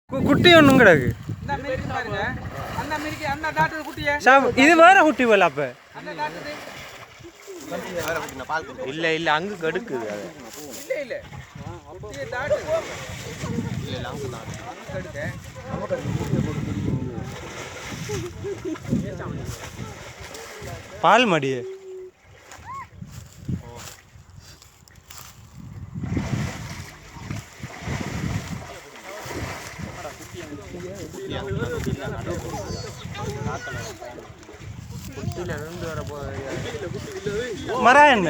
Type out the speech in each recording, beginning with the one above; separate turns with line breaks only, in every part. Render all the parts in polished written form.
குட்டி ஒன்றும் கிடக்கு. இது வேற குட்டி போல அப்ப இல்ல இல்ல அங்கு கடுக்குது அது பால் மடியே மர என்ன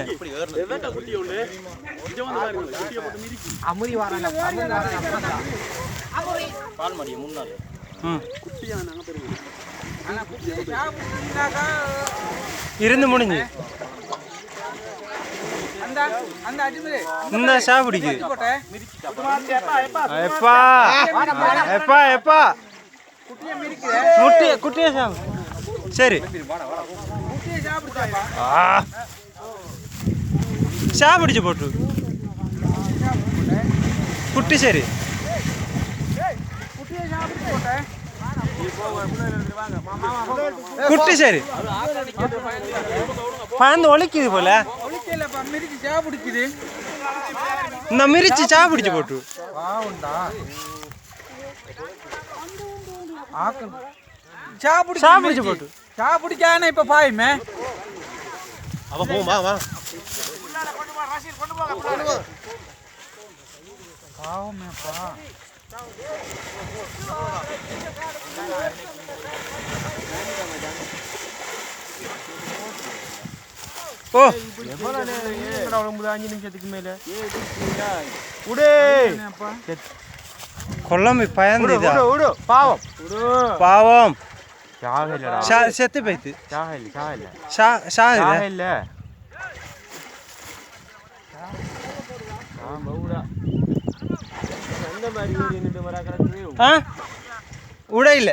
இருந்து முடிஞ்சு இந்த சாப்பிடுக்கு எப்பா எப்பா எப்பா குட்டிய சாப்பிடு சரி சாப்பிடுச்சு போட்டு குட்டி சரி குட்டி சரி பாந்து ஒழிக்குது போல இந்த மிரிச்சு சாப்பிடுச்சு போட்டு சாப்பிடுச்சு போட்டு சாப்பிடுக்கான இப்ப பாயுமே ஓ 5 நிமிஷத்துக்கு மேல கொல்லம்பி பயந்துதா பாவம் பாவம் செத்து போயிட்டு உடையில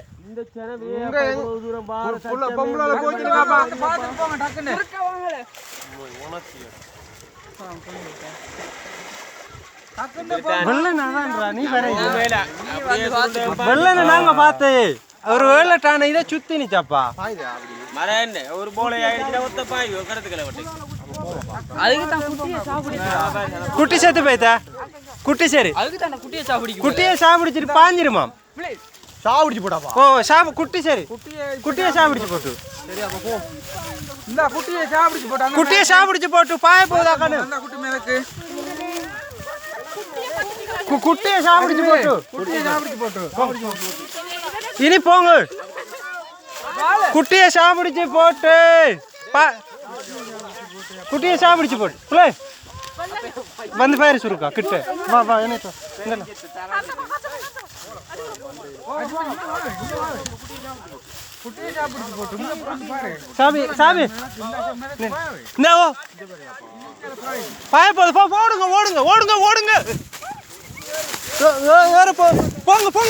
நாங்க பார்த்து ஒரு வேலை டான இதை சுத்தி நிச்சாப்பா ஒரு போல குட்டி சேர்த்து போய்த்தா குட்டி சரி குட்டியை சாப்பிடுச்சிட்டு பாஞ்சிருமா சாப்பிடுச்சு போடாப்பா ஓ குட்டி சரி குட்டியை சாப்பிடுச்சு போட்டு இந்த குட்டியை சாப்பிடுச்சு போட்டாங்க குட்டியை சாப்பிடுச்சு போட்டு பாய போதா கண்ணு குட்டி மேலக்கு குட்டியை சாப்பிடுச்சு போட்டு குட்டியை சாப்பிடுச்சு போட்டு இனி போங்க குட்டியை சாப்பிடுச்சு போட்டு குட்டியை சாப்பிடுச்சு போட்டு பிள்ளை வந்து பாரு சுருக்கா கிட்ட வா வா என்ன சாமி சாமி பாய போது போடுங்க ஓடுங்க ஓடுங்க ஓடுங்க போங்க போங்க